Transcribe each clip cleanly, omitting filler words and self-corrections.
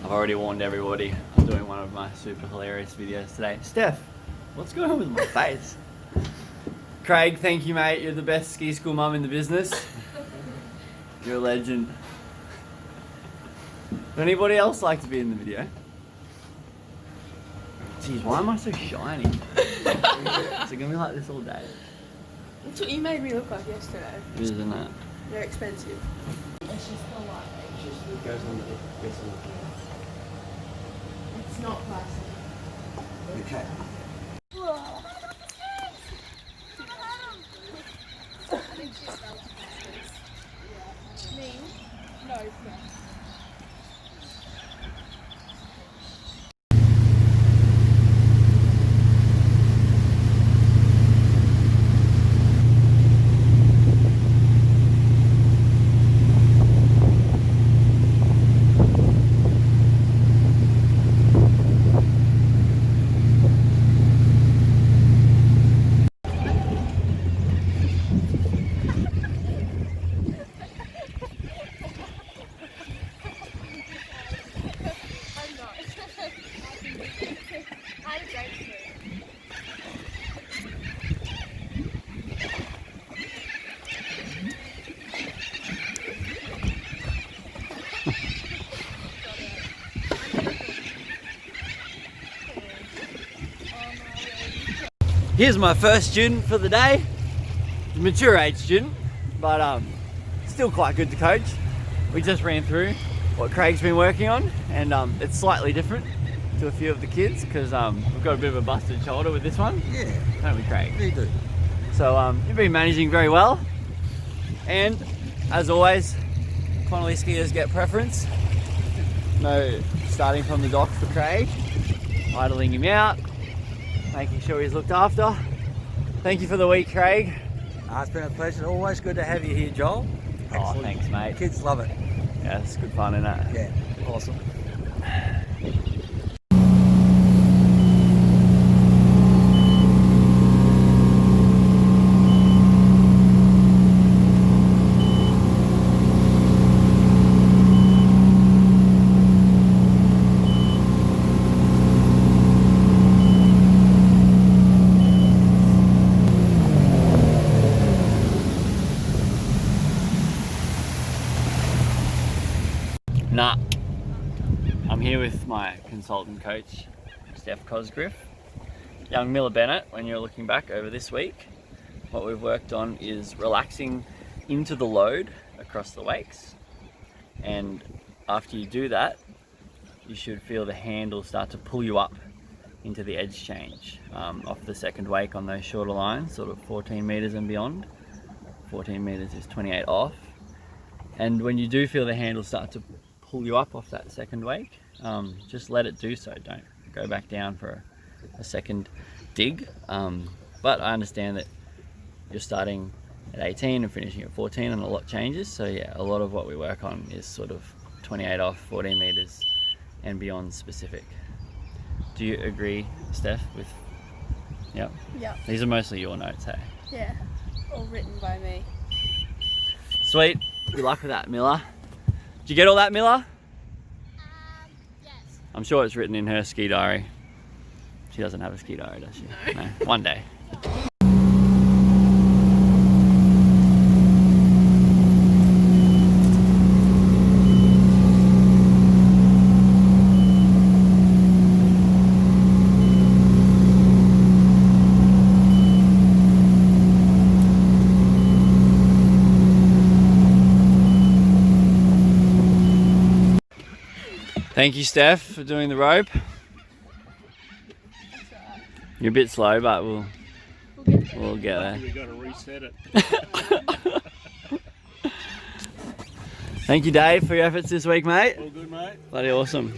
I've already warned everybody I'm doing one of my super hilarious videos today. Steph, what's going on with my face? Craig, thank you, mate. You're the best ski school mum in the business. You're a legend. Would anybody else like to be in the video? Jeez, why am I so shiny? Is it gonna be like this all day? That's what you made me look like yesterday. Isn't it? They're expensive. It's just the light. It goes on the It's not plastic. Okay. Me? No, no. Here's my first student for the day. Mature age student, but still quite good to coach. We just ran through what Craig's been working on, and it's slightly different to a few of the kids because we've got a bit of a busted shoulder with this one. Yeah. Don't we, Craig? You do. So you've been managing very well, and as always, Connolly skiers get preference. No starting from the dock for Craig, idling him out, making sure he's looked after. Thank you for the week, Craig. It's been a pleasure. Always good to have you here, Joel. Oh, Excellent. thanks, mate. Kids love it. Yeah, it's good fun, isn't it? Yeah, awesome. Nah, I'm here with my consultant coach, Steph Cosgriff. Young Miller Bennett, when you're looking back over this week, what we've worked on is relaxing into the load across the wakes. And after you do that, you should feel the handle start to pull you up into the edge change off the second wake on those shorter lines, sort of 14 meters and beyond. 14 meters is 28 off. And when you do feel the handle start to pull you up off that second wake, just let it do so. Don't go back down for a second dig. But I understand that you're starting at 18 and finishing at 14 and a lot changes. So yeah, a lot of what we work on is sort of 28 off, 14 meters and beyond specific. Do you agree, Steph, with, yeah? Yeah. These are mostly your notes, hey? Yeah. All written by me. Sweet. Good luck with that, Miller. Did you get all that, Miller? Yes. I'm sure it's written in her ski diary. She doesn't have a ski diary, does she? No. One day. Thank you, Steph, for doing the rope. You're a bit slow, but we'll get there. We got to reset it. Thank you, Dave, for your efforts this week, mate. All good, mate. Bloody awesome.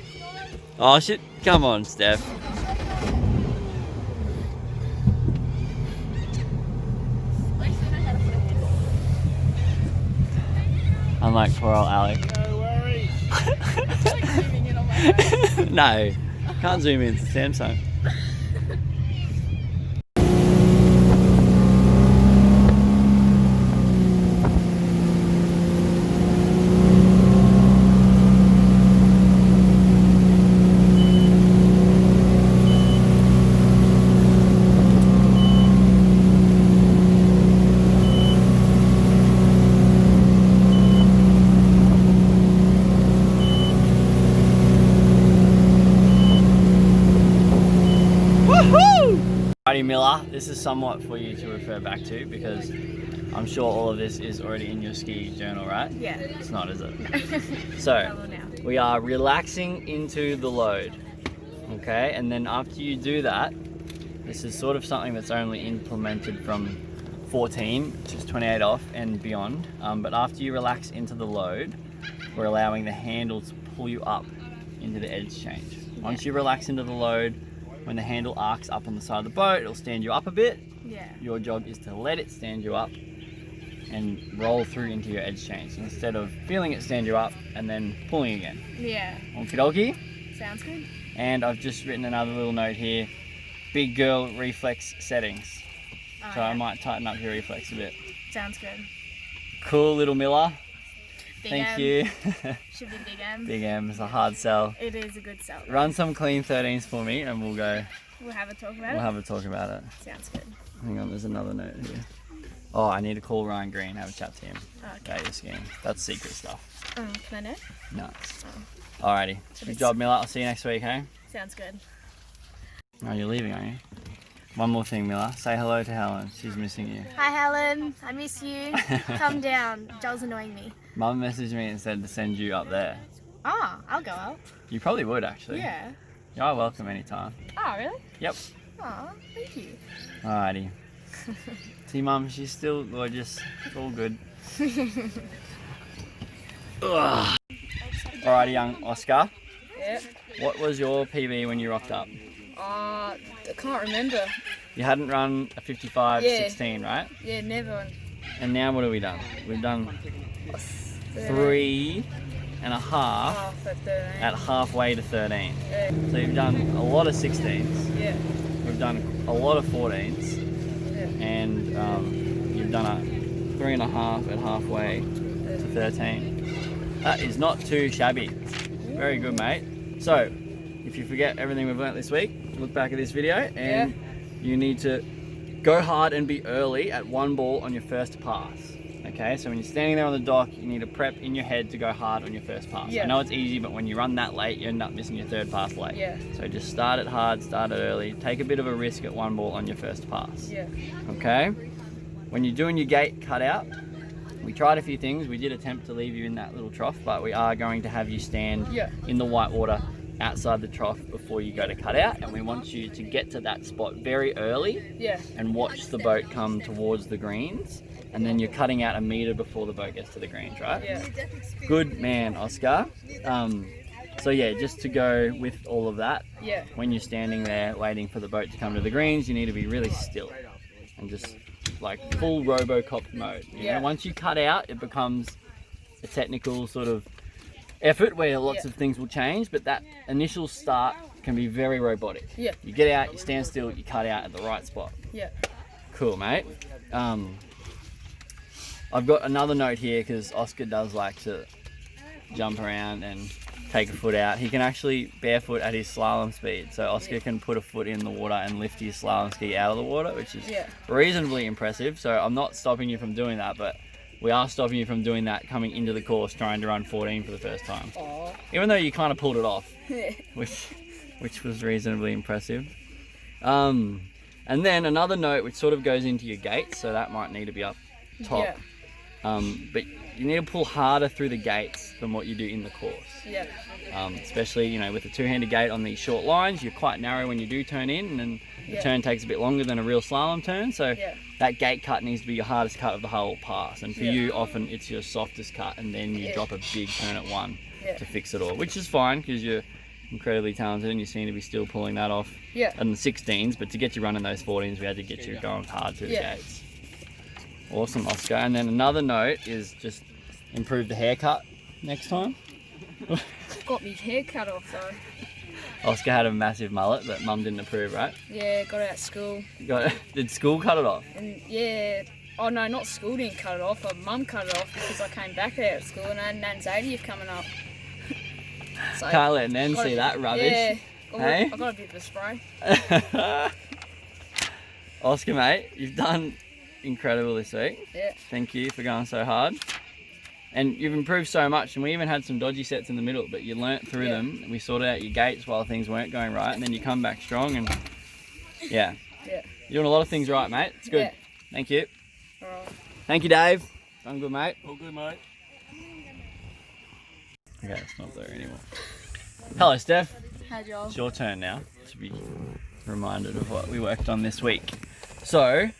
Oh shit! Come on, Steph. Unlike poor old Alec. No worries. It's like zooming in on my face. No, can't zoom in. It's Samsung. Alrighty, Miller, this is somewhat for you to refer back to because I'm sure all of this is already in your ski journal, right? Yeah. It's not, is it? No. So, I will now. we are relaxing into the load, okay? And then after you do that, this is sort of something that's only implemented from 14, which is 28 off and beyond. But after you relax into the load, we're allowing the handle to pull you up into the edge change. Once you relax into the load, when the handle arcs up on the side of the boat, it'll stand you up a bit. Yeah. Your job is to let it stand you up and roll through into your edge change instead of feeling it stand you up and then pulling again. Yeah. Okie dokie. Sounds good. And I've just written another little note here. Big girl reflex settings. Oh, So yeah. I might tighten up your reflex a bit. Sounds good. Cool, little Miller. Big Thank M. you. Should be big M. Big M is a hard sell. It is a good sell. Run some clean 13s for me and we'll go. We'll have a talk about We'll it. have a talk about it. Sounds good. Hang on, there's another note here. Oh, I need to call Ryan Green, have a chat to him Okay. about your skiing. That's secret stuff. Can I know? Nuts. Oh. Alrighty. Good job, Miller. I'll see you next week, hey? Sounds good. Oh, you're leaving, aren't you? One more thing, Miller. Say hello to Helen. She's missing you. Hi, Helen. I miss you. Come down. Joel's annoying me. Mum messaged me and said to send you up there. Ah, I'll go out. You probably would, actually. Yeah. You are welcome anytime. Oh, really? Yep. Oh, thank you. Alrighty. See, Mum, she's still gorgeous. It's all good. Ugh. Alrighty, young Oscar. Yeah. What was your PB when you rocked up? I can't remember. You hadn't run a 55, Yeah. 16, right? Yeah, never. And now what have we done? We've done 3.5 Oh, for 13. at halfway to 13. Yeah. So you've done a lot of 16s. Yeah. We've done a lot of 14s. Yeah. And you've done a 3.5 at halfway to 13. That is not too shabby. Very good, mate. So, if you forget everything we've learnt this week, look back at this video and you need to go hard and be early at one ball on your first pass. Okay, so when you're standing there on the dock, you need to prep in your head to go hard on your first pass. Yeah. I know it's easy, but when you run that late, you end up missing your third pass late. Yeah. So just start it hard, start it early, take a bit of a risk at one ball on your first pass. Yeah. Okay? When you're doing your gate cutout, we tried a few things. We did attempt to leave you in that little trough, but we are going to have you stand in the white water outside the trough before you go to cut out, and we want you to get to that spot very early Yeah. and watch the boat come towards the greens, and then you're cutting out a meter before the boat gets to the greens, right? Yeah. Good man, Oscar. So yeah, just to go with all of that, Yeah. when you're standing there waiting for the boat to come to the greens, you need to be really still and just like full RoboCop mode. You know, once you cut out, it becomes a technical sort of effort where lots of things will change, but that initial start can be very robotic. Yeah. You get out, you stand still, you cut out at the right spot. Yeah. Cool, mate. I've got another note here because Oscar does like to jump around and take a foot out. He can actually barefoot at his slalom speed. So Oscar can put a foot in the water and lift his slalom ski out of the water, which is reasonably impressive. So I'm not stopping you from doing that, but we are stopping you from doing that coming into the course trying to run 14 for the first time. Aww. Even though you kind of pulled it off, which was reasonably impressive. And then another note which sort of goes into your gates, so that might need to be up top. Yeah. But you need to pull harder through the gates than what you do in the course. Yeah. Especially, you know, with a two-handed gate on these short lines, you're quite narrow when you do turn in, and then the turn takes a bit longer than a real slalom turn. So that gate cut needs to be your hardest cut of the whole pass. And for you, often it's your softest cut, and then you drop a big turn at one to fix it all, which is fine because you're incredibly talented and you seem to be still pulling that off in the 16s. But to get you running those 14s, we had to get you going hard through the gates. Awesome, Oscar. And then another note is just improve the haircut next time. Got me hair cut off though. Oscar had a massive mullet, but Mum didn't approve, right? Yeah, got it at school. Did school cut it off? And yeah, oh no, not school didn't cut it off, but Mum cut it off because I came back out of school and I had Nan's 80th coming up. So Can't let Nan see that rubbish. Yeah, Hey? I got a bit of a spray. Oscar, mate, you've done incredible this week. Yeah. Thank you for going so hard. And you've improved so much, and we even had some dodgy sets in the middle, but you learnt through them. We sorted out your gates while things weren't going right, and then you come back strong, and You're doing a lot of things right, mate. It's good. Yeah. Thank you. Alright. Thank you, Dave. Done good, mate. All good, mate. Okay, it's not there anymore. Hello, Steph. Hi, Joel. It's your turn now to be reminded of what we worked on this week. So,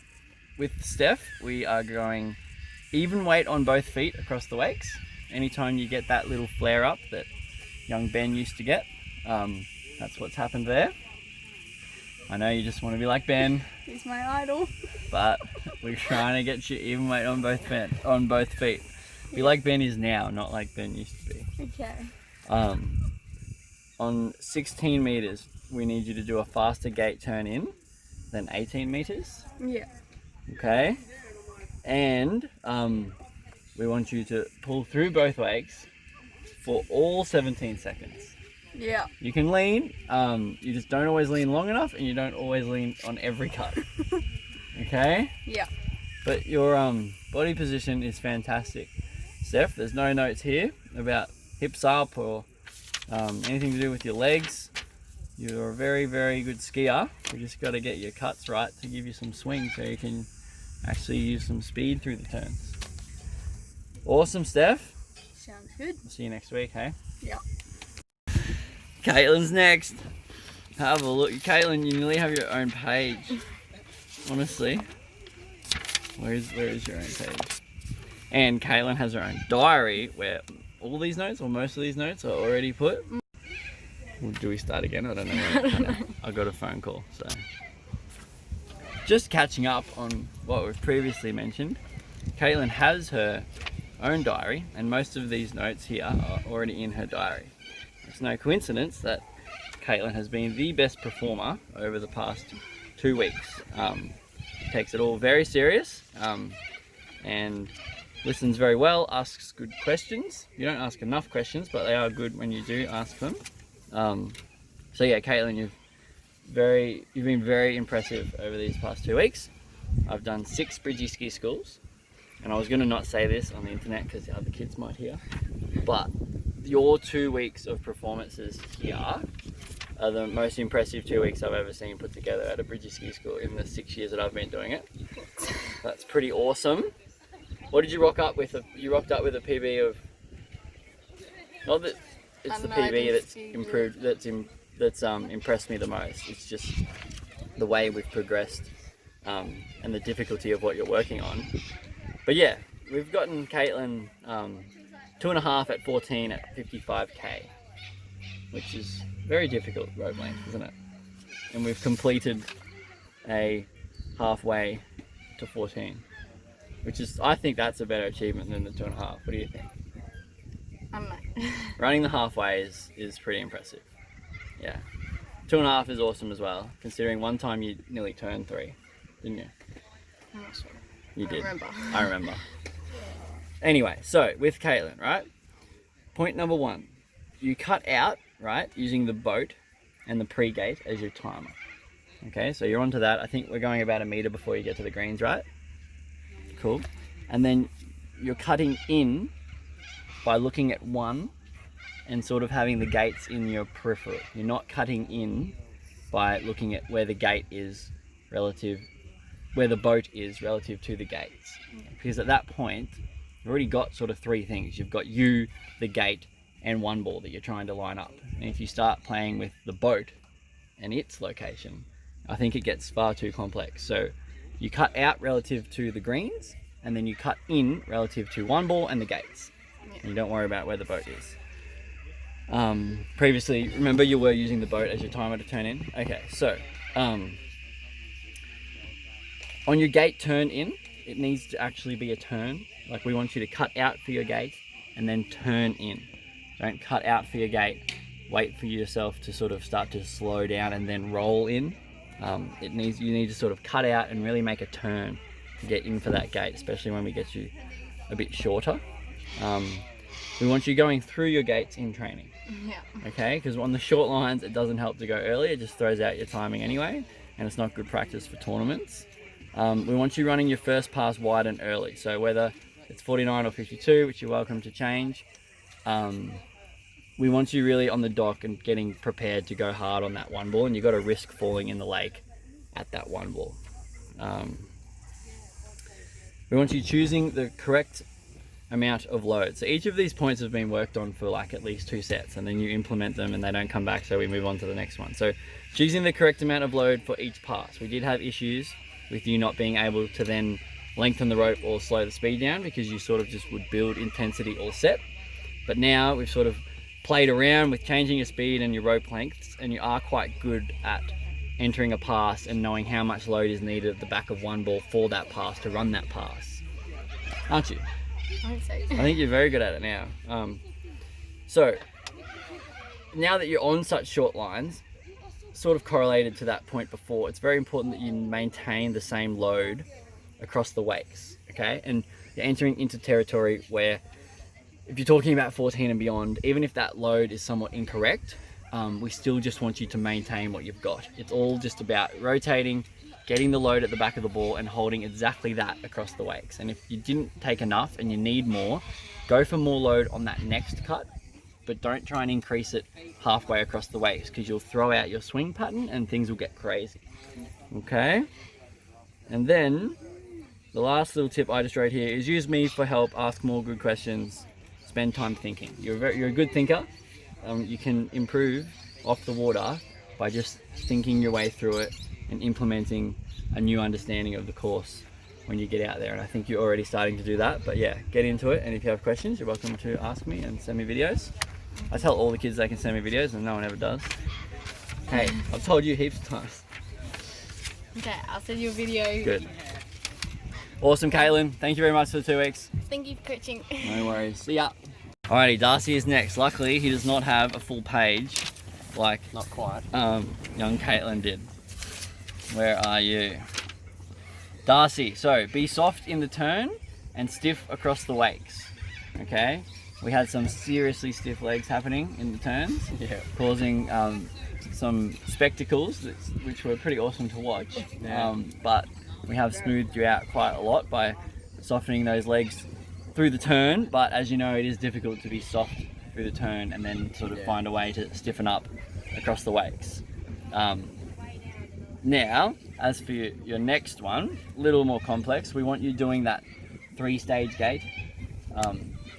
with Steph, we are going even weight on both feet across the wakes. Anytime you get that little flare up that young Ben used to get, that's what's happened there. I know you just want to be like Ben, He's my idol. but we're trying to get you even weight on both feet. Be like Ben is now, not like Ben used to be. Okay. On 16 meters, we need you to do a faster gate turn in than 18 meters. Yeah. Okay, and we want you to pull through both wakes for all 17 seconds. Yeah. You can lean, you just don't always lean long enough, and you don't always lean on every cut. Okay? Yeah. But your body position is fantastic. Steph, there's no notes here about hips up or anything to do with your legs. You're a very, very good skier. We just got to get your cuts right to give you some swing so you can actually use some speed through the turns. Awesome, Steph. Sounds good. I'll see you next week, hey? Yeah. Caitlin's next. Have a look. Caitlin, you nearly have your own page. Honestly. Where is your own page? And Caitlin has her own diary where all these notes, or most of these notes, are already put. Well, do we start again? I don't know. I got a phone call, so. Just catching up on what we've previously mentioned. Caitlin has her own diary, and most of these notes here are already in her diary. It's no coincidence that Caitlin has been the best performer over the past 2 weeks. Takes it all very serious and listens very well, asks good questions. You don't ask enough questions, but they are good when you do ask them. So yeah, Caitlin, you've been very impressive over these past 2 weeks. I've done 6 Bridgey ski schools, and I was going to not say this on the internet because the other kids might hear, but your 2 weeks of performances here are the most impressive 2 weeks I've ever seen put together at a Bridgey ski school in the 6 years that I've been doing it. That's pretty awesome. What did you rock up with? You rocked up with a PB of, not that it's the PB that's improved, that's impressed me the most. It's just the way we've progressed and the difficulty of what you're working on. But yeah, we've gotten Caitlin 2.5 at 14 at 55k, which is very difficult rope length, isn't it? And we've completed a halfway to 14, which is, I think that's a better achievement than the 2.5. What do you think? I'm not. Running the halfway is pretty impressive. Yeah. 2.5 is awesome as well, considering one time you nearly turned 3, didn't you? I'm not sure. You did. I remember. Anyway, so with Caitlin, right? Point number 1, you cut out, right, using the boat and the pre-gate as your timer. Okay, so you're onto that. I think we're going about 1 meter before you get to the greens, right? Cool. And then you're cutting in by looking at 1 and sort of having the gates in your periphery. You're not cutting in by looking at where the gate is relative, where the boat is relative to the gates. Because at that point, you've already got sort of 3 things. You've got you, the gate, and 1 ball that you're trying to line up. And if you start playing with the boat and its location, I think it gets far too complex. So you cut out relative to the greens, and then you cut in relative to 1 ball and the gates. And you don't worry about where the boat is. Previously, remember you were using the boat as your timer to turn in? Okay, so on your gate turn in, it needs to actually be a turn. Like, we want you to cut out for your gate and then turn in. Don't cut out for your gate, wait for yourself to sort of start to slow down and then roll in. You need to sort of cut out and really make a turn to get in for that gate, especially when we get you a bit shorter. We want you going through your gates in training. Yeah. Okay, because on the short lines it doesn't help to go early, it just throws out your timing anyway, and it's not good practice for tournaments. We want you running your first pass wide and early, so whether it's 49 or 52, which you're welcome to change, we want you really on the dock and getting prepared to go hard on that 1 ball, and you've got to risk falling in the lake at that 1 ball. We want you choosing the correct amount of load. So each of these points have been worked on for like at least 2 sets, and then you implement them and they don't come back, so we move on to the next one. So choosing the correct amount of load for each pass. We did have issues with you not being able to then lengthen the rope or slow the speed down because you sort of just would build intensity all set. But now we've sort of played around with changing your speed and your rope lengths, and you are quite good at entering a pass and knowing how much load is needed at the back of one ball for that pass to run that pass, aren't you? I would say. I think you're very good at it now. So now that you're on such short lines, sort of correlated to that point before, it's very important that you maintain the same load across the wakes, okay? And you're entering into territory where if you're talking about 14 and beyond, even if that load is somewhat incorrect, we still just want you to maintain what you've got. It's all just about rotating, getting the load at the back of the ball and holding exactly that across the wakes. And if you didn't take enough and you need more, go for more load on that next cut, but don't try and increase it halfway across the wakes because you'll throw out your swing pattern and things will get crazy. Okay? And then the last little tip I just wrote here is use me for help, ask more good questions, spend time thinking. You're a good thinker. You can improve off the water by just thinking your way through it and implementing a new understanding of the course when you get out there. And I think you're already starting to do that, but yeah, get into it. And if you have questions, you're welcome to ask me and send me videos. I tell all the kids they can send me videos and no one ever does. Hey, I've told you heaps of times. Okay, I'll send you a video. Good. Awesome, Caitlin. Thank you very much for the 2 weeks. Thank you for coaching. No worries. See ya. Alrighty, Darcy is next. Luckily, he does not have a full page like Not quite. young Caitlin did. Where are you? Darcy, so be soft in the turn and stiff across the wakes. Okay? We had some seriously stiff legs happening in the turns, causing some spectacles which were pretty awesome to watch. But we have smoothed you out quite a lot by softening those legs through the turn, but as you know, it is difficult to be soft through the turn and then sort of find a way to stiffen up across the wakes. Now, as for your next one, a little more complex, we want you doing that 3-stage gate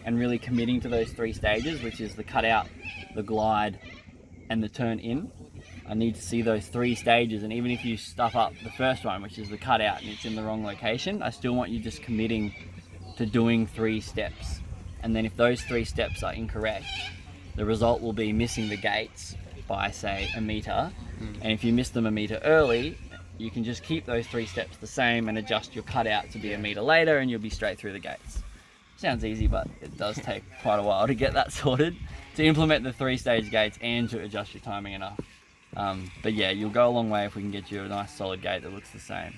and really committing to those 3 stages, which is the cutout, the glide, and the turn in. I need to see those 3 stages, and even if you stuff up the first one, which is the cutout, and it's in the wrong location, I still want you just committing to doing 3 steps. And then if those 3 steps are incorrect, the result will be missing the gates by, say, a meter. And if you miss them a meter early, you can just keep those 3 steps the same and adjust your cutout to be a meter later, and you'll be straight through the gates. Sounds easy, but it does take quite a while to get that sorted, to implement the 3-stage gates and to adjust your timing enough. But yeah, you'll go a long way if we can get you a nice solid gate that looks the same.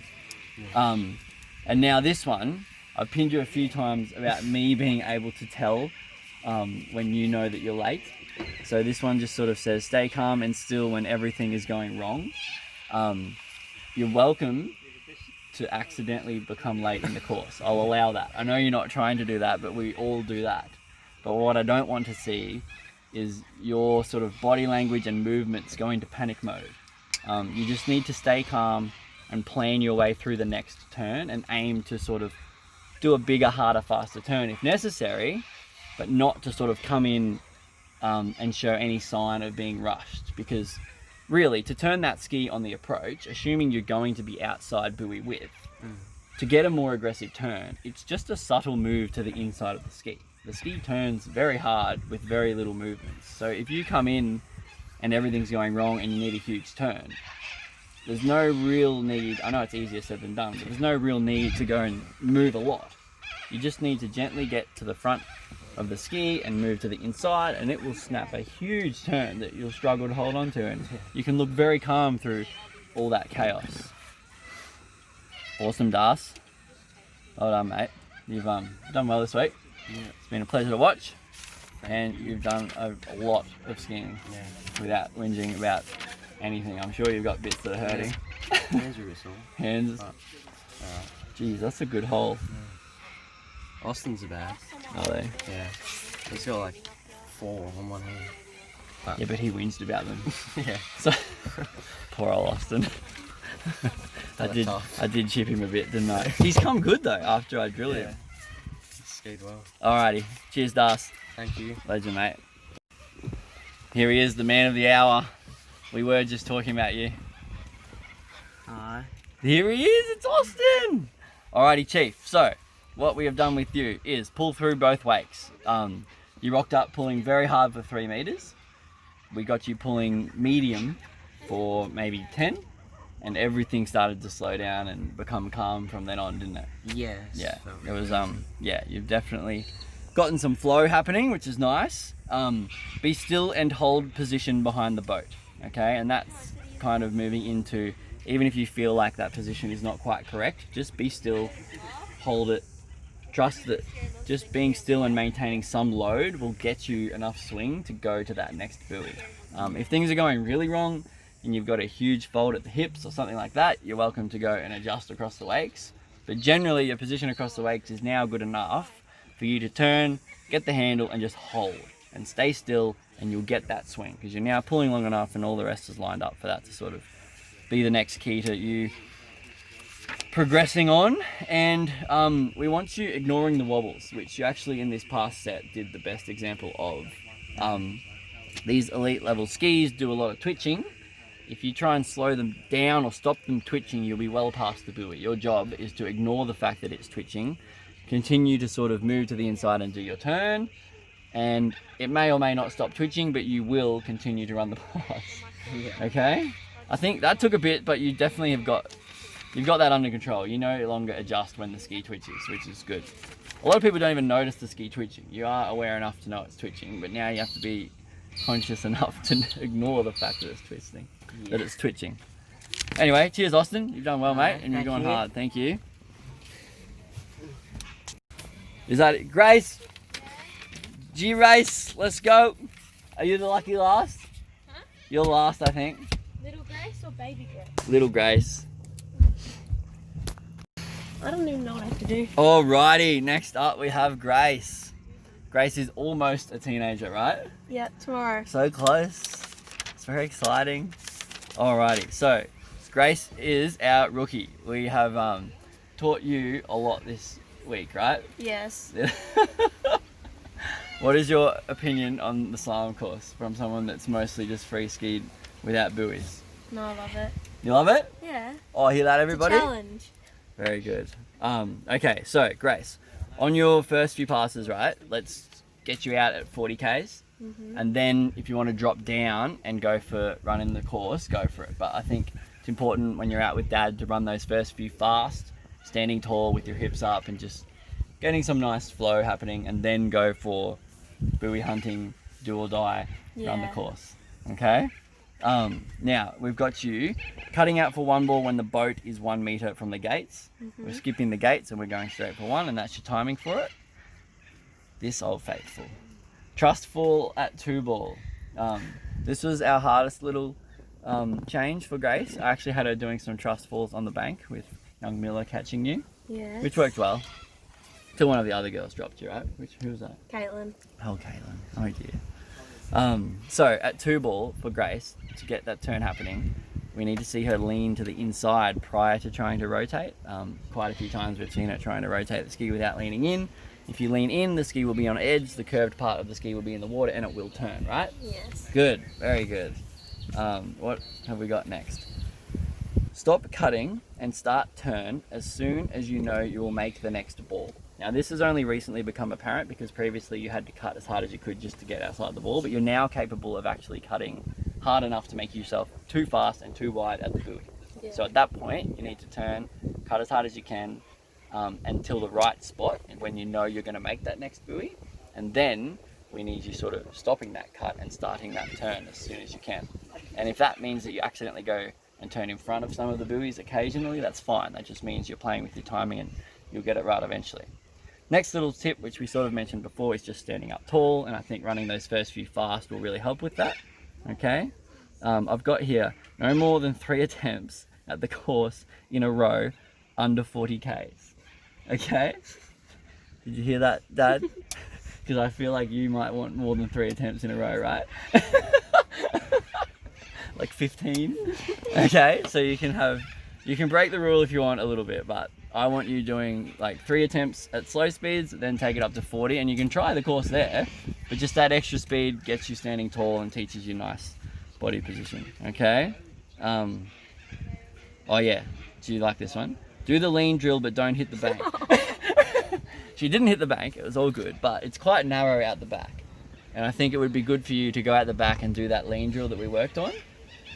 And now this one, I've pinned you a few times about me being able to tell when you know that you're late. So this one just sort of says, stay calm and still when everything is going wrong. You're welcome to accidentally become late in the course. I'll allow that. I know you're not trying to do that, but we all do that. But what I don't want to see is your sort of body language and movements go into panic mode. You just need to stay calm and plan your way through the next turn and aim to sort of do a bigger, harder, faster turn if necessary, but not to sort of come in and show any sign of being rushed. Because really, to turn that ski on the approach, assuming you're going to be outside buoy width, to get a more aggressive turn, it's just a subtle move to the inside of the ski. The ski turns very hard with very little movements. So if you come in and everything's going wrong and you need a huge turn, there's no real need, I know it's easier said than done, but there's no real need to go and move a lot. You just need to gently get to the front of the ski and move to the inside, and it will snap a huge turn that you'll struggle to hold on to, and you can look very calm through all that chaos. Awesome, Das. Well done, mate. You've done well this week. It's been a pleasure to watch, and you've done a lot of skiing without whinging about anything. I'm sure you've got bits that are hurting. Hands are a bit sore. Hands. Jeez, that's a good hole. Austin's are bad. Are they? Yeah. He's got like 4 on one hand. Yeah, but he whinged about them. Yeah. So, poor old Austin. I did chip him a bit, didn't I? He's come good though after I drilled him. He skied well. Alrighty, cheers, Das. Thank you. Legend, mate. Here he is, the man of the hour. We were just talking about you. Hi. Here he is, it's Austin! Alrighty, Chief. So, what we have done with you is pull through both wakes. You rocked up pulling very hard for 3 meters. We got you pulling medium for maybe 10. And everything started to slow down and become calm from then on, didn't it? Yes. Yeah, it was, you've definitely gotten some flow happening, which is nice. Be still and hold position behind the boat, okay? And that's kind of moving into, even if you feel like that position is not quite correct, just be still, hold it, trust that just being still and maintaining some load will get you enough swing to go to that next buoy. If things are going really wrong, and you've got a huge fold at the hips or something like that, you're welcome to go and adjust across the wakes. But generally, your position across the wakes is now good enough for you to turn, get the handle, and just hold. And stay still, and you'll get that swing. Because you're now pulling long enough, and all the rest is lined up for that to sort of be the next key to you progressing on. And we want you ignoring the wobbles, which you actually, in this past set, did the best example of. These elite level skis do a lot of twitching. If you try and slow them down or stop them twitching, you'll be well past the buoy. Your job is to ignore the fact that it's twitching, continue to sort of move to the inside and do your turn, and it may or may not stop twitching, but you will continue to run the pass. Okay? I think that took a bit, but you definitely you've got that under control. You no longer adjust when the ski twitches, which is good. A lot of people don't even notice the ski twitching. You are aware enough to know it's twitching, but now you have to be conscious enough to ignore the fact that it's twisting. That it's twitching. Anyway, cheers, Austin. You've done well, mate, and you're going hard. Thank you. Is that it? Grace? G-Race, let's go. Are you the lucky last? Huh? You're last, I think. Little Grace or Baby Grace? Little Grace. I don't even know what I have to do. Alrighty, next up we have Grace. Grace is almost a teenager, right? Yeah, tomorrow. So close. It's very exciting. Alrighty, so Grace is our rookie. We have taught you a lot this week, right? Yes. What is your opinion on the slalom course from someone that's mostly just free skied without buoys? No, I love it. You love it? Yeah. Oh, hear that, everybody? Challenge. Very good. Okay, so Grace, on your first few passes, right? Let's get you out at 40 Ks. Mm-hmm. And then if you want to drop down and go for running the course, go for it. But I think it's important when you're out with Dad to run those first few fast, standing tall with your hips up and just getting some nice flow happening, and then go for buoy hunting, do or die, run the course. Okay? Now, we've got you cutting out for 1 ball when the boat is 1 meter from the gates. Mm-hmm. We're skipping the gates and we're going straight for 1, and that's your timing for it. This old faithful. Trustful at 2 ball. This was our hardest little change for Grace. I actually had her doing some trust falls on the bank with young Miller catching you, Yes. which worked well. Till one of the other girls dropped you, right? Who was that? Caitlin. Oh, Caitlin. Oh dear. So at 2 ball for Grace, to get that turn happening, we need to see her lean to the inside prior to trying to rotate. Quite a few times we've seen her trying to rotate the ski without leaning in. If you lean in, the ski will be on edge, the curved part of the ski will be in the water, and it will turn, right? Yes. Good, very good. What have we got next? Stop cutting and start turn as soon as you know you will make the next ball. Now this has only recently become apparent because previously you had to cut as hard as you could just to get outside the ball, but you're now capable of actually cutting hard enough to make yourself too fast and too wide at the buoy. Yeah. So at that point, you need to turn, cut as hard as you can, until the right spot, and when you know you're going to make that next buoy, and then we need you sort of stopping that cut and starting that turn as soon as you can. And if that means that you accidentally go and turn in front of some of the buoys occasionally, that's fine. That just means you're playing with your timing and you'll get it right eventually. Next little tip, which we sort of mentioned before, is just standing up tall, and I think running those first few fast will really help with that. Okay, I've got here no more than 3 attempts at the course in a row under 40 Ks. Okay, did you hear that, Dad? Because I feel like you might want more than 3 attempts in a row, right? Like 15. Okay, so you can have You can break the rule if you want a little bit, but I want you doing like 3 attempts at slow speeds, then take it up to 40, and you can try the course there, but just that extra speed gets you standing tall and teaches you nice body position, okay? Oh yeah, do you like this one? Do the lean drill, but don't hit the bank. She didn't hit the bank, it was all good, but it's quite narrow out the back. And I think it would be good for you to go out the back and do that lean drill that we worked on.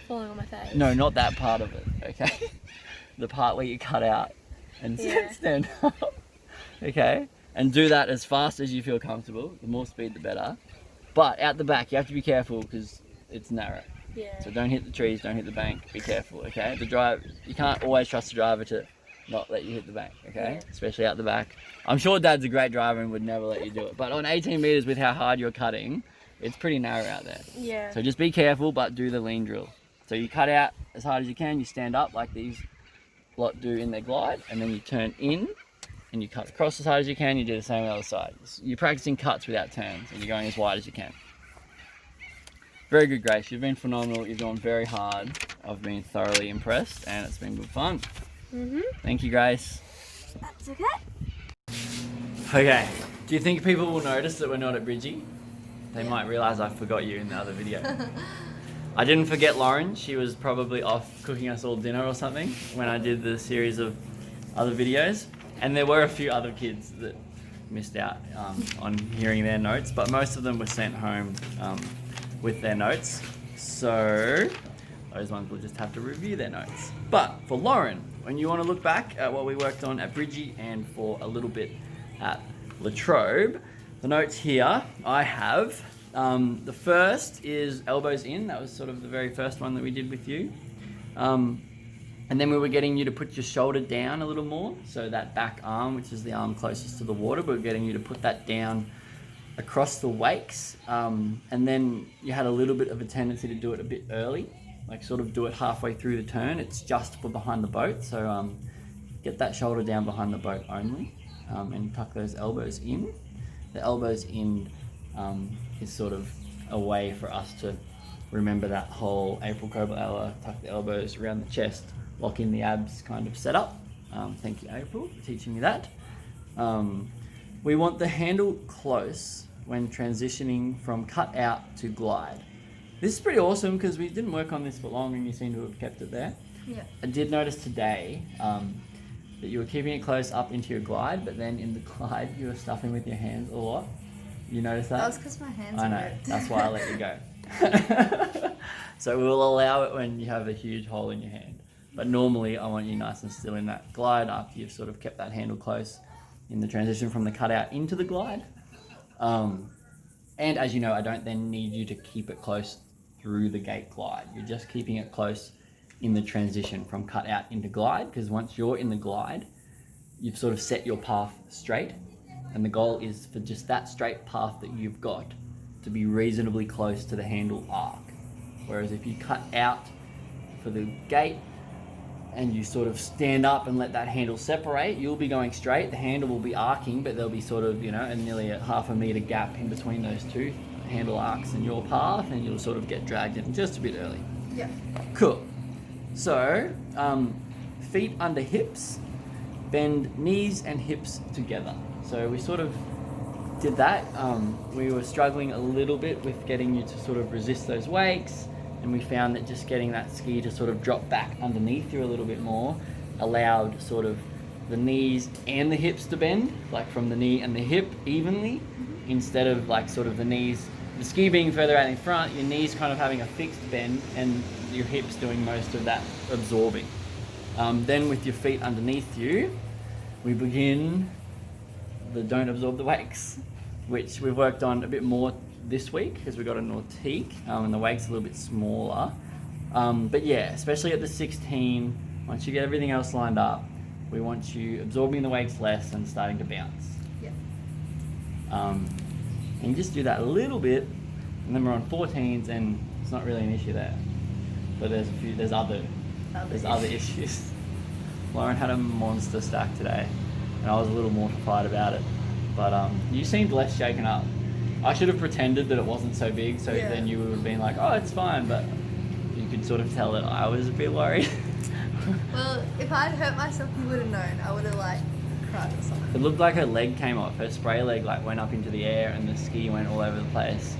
Falling on my face. No, not that part of it, okay? The part where you cut out and stand up, okay? And do that as fast as you feel comfortable. The more speed, the better. But out the back, you have to be careful because it's narrow. Yeah. So don't hit the trees, don't hit the bank. Be careful, okay? You can't always trust the driver to not let you hit the bank, okay? Yeah. Especially out the back. I'm sure Dad's a great driver and would never let you do it. But on 18 meters with how hard you're cutting, it's pretty narrow out there. Yeah. So just be careful, but do the lean drill. So you cut out as hard as you can, you stand up like these lot do in their glide, and then you turn in and you cut across as hard as you can. You do the same on the other side. You're practicing cuts without turns and you're going as wide as you can. Very good, Grace. You've been phenomenal. You've gone very hard. I've been thoroughly impressed and it's been good fun. Thank you, Grace. That's okay. Okay, do you think people will notice that we're not at Bridgey? They might realise I forgot you in the other video. I didn't forget Lauren. She was probably off cooking us all dinner or something when I did the series of other videos. And there were a few other kids that missed out on hearing their notes, but most of them were sent home with their notes. So those ones will just have to review their notes. But for Lauren, when you want to look back at what we worked on at Bridgey and for a little bit at Latrobe, the notes here I have. The first is elbows in. That was sort of the very first one that we did with you. And then we were getting you to put your shoulder down a little more. So that back arm, which is the arm closest to the water, we were getting you to put that down across the wakes. And then you had a little bit of a tendency to do it a bit early, like sort of do it halfway through the turn. It's just for behind the boat. So get that shoulder down behind the boat only, and tuck those elbows in. The elbows in is sort of a way for us to remember that whole April Cobra Ella, tuck the elbows around the chest, lock in the abs kind of setup. Thank you, April, for teaching me that. We want the handle close when transitioning from cut out to glide. This is pretty awesome because we didn't work on this for long and you seem to have kept it there. Yeah. I did notice today that you were keeping it close up into your glide, but then in the glide you were stuffing with your hands a lot. You notice that? That was because my hands I know, ripped. that's why I let you go. So we'll allow it when you have a huge hole in your hand. But normally I want you nice and still in that glide after you've sort of kept that handle close in the transition from the cutout into the glide. And as you know, I don't then need you to keep it close through the gate glide. You're just keeping it close in the transition from cutout into glide, because once you're in the glide, you've sort of set your path straight. And the goal is for just that straight path that you've got to be reasonably close to the handle arc. Whereas if you cut out for the gate and you sort of stand up and let that handle separate, you'll be going straight, the handle will be arcing, but there'll be sort of, you know, nearly a half a meter gap in between those two handle arcs and your path, and you'll sort of get dragged in just a bit early. Yeah. Cool. So, feet under hips, bend knees and hips together. So we sort of did that. We were struggling a little bit with getting you to sort of resist those wakes, and we found that just getting that ski to sort of drop back underneath you a little bit more allowed sort of the knees and the hips to bend, like from the knee and the hip evenly, instead of like sort of the knees, the ski being further out in front, your knees kind of having a fixed bend and your hips doing most of that absorbing. Then with your feet underneath you, we begin the don't absorb the wakes, which we've worked on a bit more this week because we got a nautique and the wake's a little bit smaller. But yeah, especially at the 16, once you get everything else lined up, we want you absorbing the wakes less and starting to bounce. Yeah. And just do that a little bit, and then we're on 14s and it's not really an issue there. But there's other issues. Lauren had a monster stack today and I was a little mortified about it, but you seemed less shaken up. I should have pretended that it wasn't so big, so then you would have been like, oh, it's fine, but you could sort of tell that I was a bit worried Well, if I'd hurt myself, you would have known. I would have like cried or something. It looked like her leg came off. Her spray leg like went up into the air and the ski went all over the place.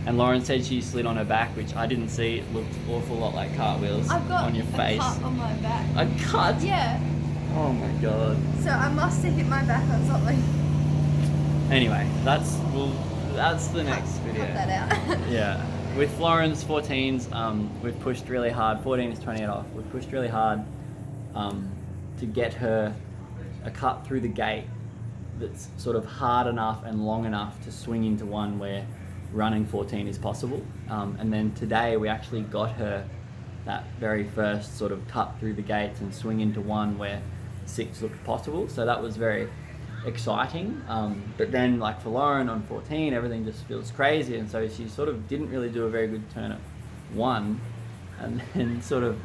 And Lauren said she slid on her back, which I didn't see. It looked an awful lot like cartwheels I've got on your face. a cut on my back. A cut? Yeah. Oh my god. So I must have hit my back on something. Anyway, that's the next video. Cut that out. Yeah. With Lauren's 14s, we've pushed really hard. 14 is 28 off. We've pushed really hard to get her a cut through the gate that's sort of hard enough and long enough to swing into one where running 14 is possible. And then today we actually got her that very first sort of cut through the gates and swing into one where 6 looked possible. So that was very exciting. But then like for Lauren on 14, everything just feels crazy. And so she sort of didn't really do a very good turn at 1 and then sort of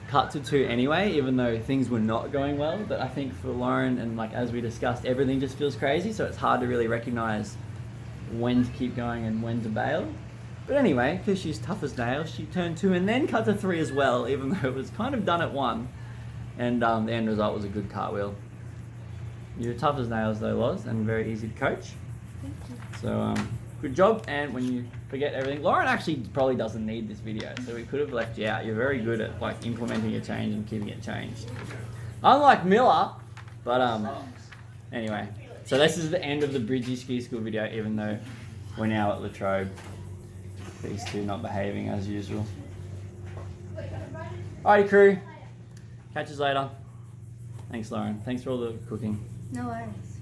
cut to 2 anyway, even though things were not going well. But I think for Lauren, and like as we discussed, everything just feels crazy. So it's hard to really recognize when to keep going and when to bail. But anyway, because she's tough as nails, she turned 2 and then cut to 3 as well, even though it was kind of done at 1. And the end result was a good cartwheel. You're tough as nails though, Loz, and very easy to coach. Thank you. So good job. And when you forget everything, Lauren actually probably doesn't need this video, so we could have left you out. You're very good at like implementing a change and keeping it changed. Unlike Miller, but anyway. So this is the end of the Bridgey Ski School video, even though we're now at Latrobe. These two not behaving as usual. Alrighty crew, catch us later. Thanks Lauren, thanks for all the cooking. No worries.